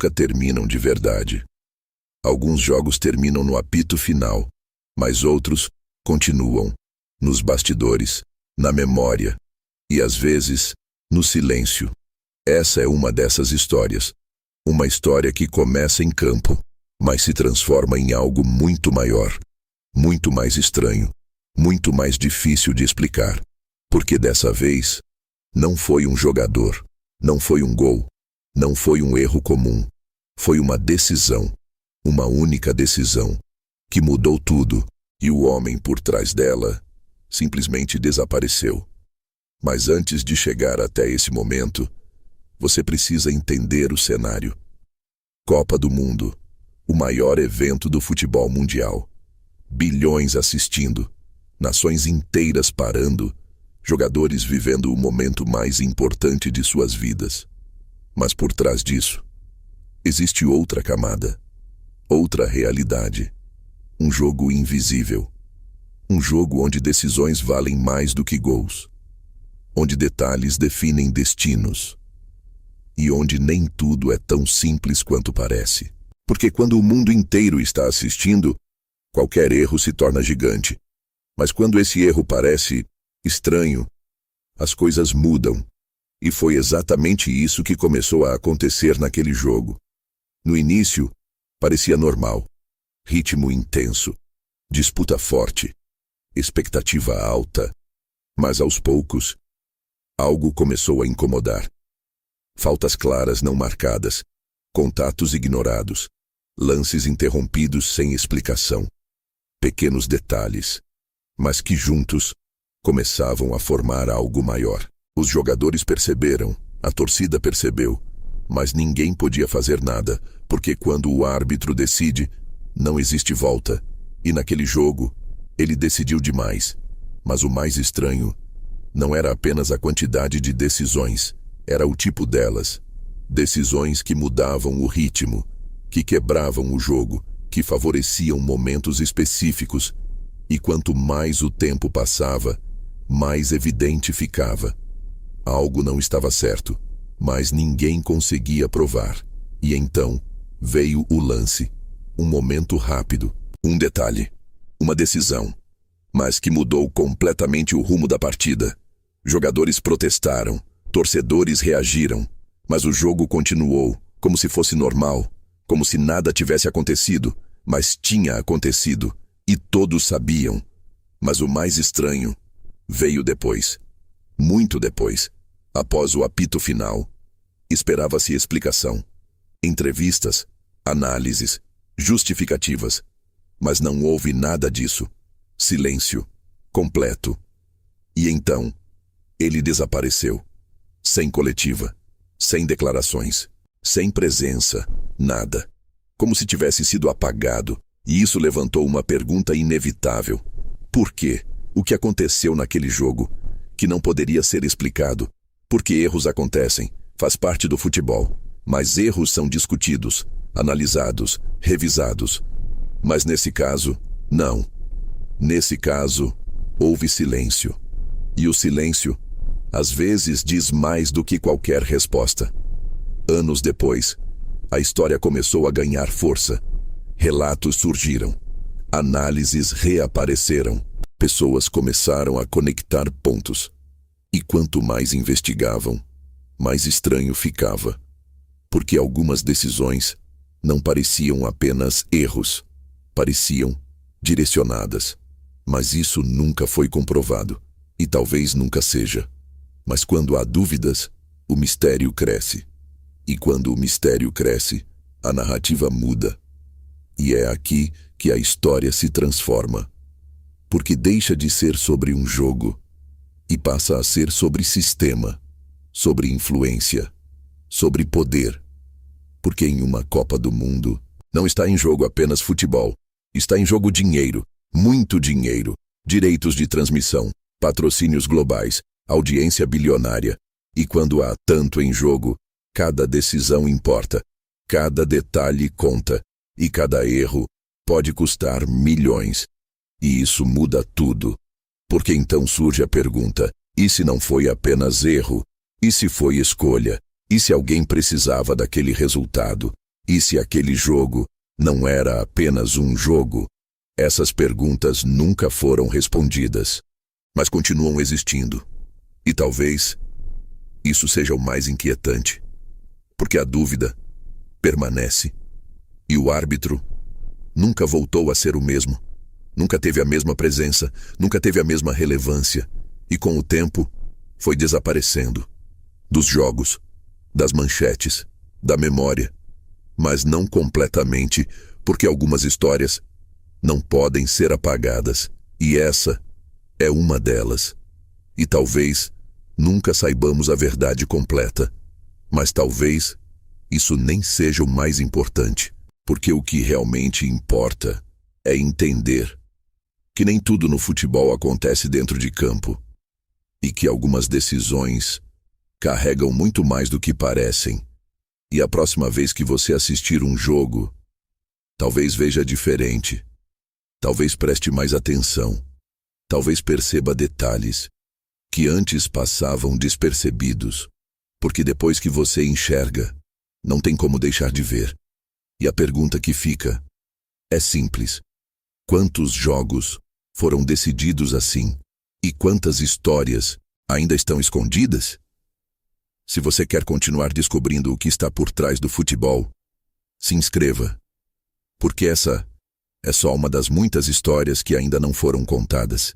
nunca terminam de verdade. Alguns jogos terminam no apito final, mas outros continuam nos bastidores, na memória e, às vezes, no silêncio. Essa é uma dessas histórias. Uma história que começa em campo, mas se transforma em algo muito maior, muito mais estranho, muito mais difícil de explicar. Porque dessa vez, não foi um jogador, não foi um gol, não foi um erro comum. Foi uma decisão, uma única decisão, que mudou tudo, e o homem por trás dela simplesmente desapareceu. Mas antes de chegar até esse momento, você precisa entender o cenário. Copa do Mundo, o maior evento do futebol mundial. Bilhões assistindo, nações inteiras parando, jogadores vivendo o momento mais importante de suas vidas. Mas por trás disso, existe outra camada, outra realidade. Um jogo invisível. Um jogo onde decisões valem mais do que gols. Onde detalhes definem destinos. E onde nem tudo é tão simples quanto parece. Porque quando o mundo inteiro está assistindo, qualquer erro se torna gigante. Mas quando esse erro parece estranho, as coisas mudam. E foi exatamente isso que começou a acontecer naquele jogo. No início, parecia normal. Ritmo intenso, disputa forte, expectativa alta. Mas aos poucos, algo começou a incomodar. Faltas claras não marcadas, contatos ignorados, lances interrompidos sem explicação. Pequenos detalhes, mas que juntos começavam a formar algo maior. Os jogadores perceberam, a torcida percebeu, mas ninguém podia fazer nada, porque quando o árbitro decide, não existe volta. E naquele jogo, ele decidiu demais. Mas o mais estranho não era apenas a quantidade de decisões, era o tipo delas. Decisões que mudavam o ritmo, que quebravam o jogo, que favoreciam momentos específicos. E quanto mais o tempo passava, mais evidente ficava. Algo não estava certo, mas ninguém conseguia provar. E então veio o lance, um momento rápido, um detalhe, uma decisão, mas que mudou completamente o rumo da partida. Jogadores protestaram, torcedores reagiram, mas o jogo continuou, como se fosse normal, como se nada tivesse acontecido, mas tinha acontecido, e todos sabiam. Mas o mais estranho veio depois. Muito depois, após o apito final. Esperava-se explicação, entrevistas, análises, justificativas. Mas não houve nada disso. Silêncio completo. E então, ele desapareceu. Sem coletiva, sem declarações, sem presença, nada. Como se tivesse sido apagado. E isso levantou uma pergunta inevitável. Por quê? O que aconteceu naquele jogo? Que não poderia ser explicado. Porque erros acontecem, faz parte do futebol. Mas erros são discutidos, analisados, revisados. Mas nesse caso, não. Nesse caso, houve silêncio. E o silêncio, às vezes, diz mais do que qualquer resposta. Anos depois, a história começou a ganhar força. Relatos surgiram. Análises reapareceram. Pessoas começaram a conectar pontos. E quanto mais investigavam, mais estranho ficava. Porque algumas decisões não pareciam apenas erros. Pareciam direcionadas. Mas isso nunca foi comprovado. E talvez nunca seja. Mas quando há dúvidas, o mistério cresce. E quando o mistério cresce, a narrativa muda. E é aqui que a história se transforma. Porque deixa de ser sobre um jogo e passa a ser sobre sistema, sobre influência, sobre poder. Porque em uma Copa do Mundo não está em jogo apenas futebol. Está em jogo dinheiro, muito dinheiro, direitos de transmissão, patrocínios globais, audiência bilionária. E quando há tanto em jogo, cada decisão importa, cada detalhe conta, e cada erro pode custar milhões. E isso muda tudo. Porque então surge a pergunta, e se não foi apenas erro? E se foi escolha? E se alguém precisava daquele resultado? E se aquele jogo não era apenas um jogo? Essas perguntas nunca foram respondidas, mas continuam existindo. E talvez isso seja o mais inquietante, porque a dúvida permanece. E o árbitro nunca voltou a ser o mesmo. Nunca teve a mesma presença, nunca teve a mesma relevância. E com o tempo, foi desaparecendo. Dos jogos, das manchetes, da memória. Mas não completamente, porque algumas histórias não podem ser apagadas. E essa é uma delas. E talvez nunca saibamos a verdade completa. Mas talvez isso nem seja o mais importante. Porque o que realmente importa é entender que nem tudo no futebol acontece dentro de campo e que algumas decisões carregam muito mais do que parecem. E a próxima vez que você assistir um jogo, talvez veja diferente, talvez preste mais atenção, talvez perceba detalhes que antes passavam despercebidos, porque depois que você enxerga, não tem como deixar de ver. E a pergunta que fica é simples: quantos jogos foram decididos assim? E quantas histórias ainda estão escondidas? Se você quer continuar descobrindo o que está por trás do futebol, se inscreva, porque essa é só uma das muitas histórias que ainda não foram contadas.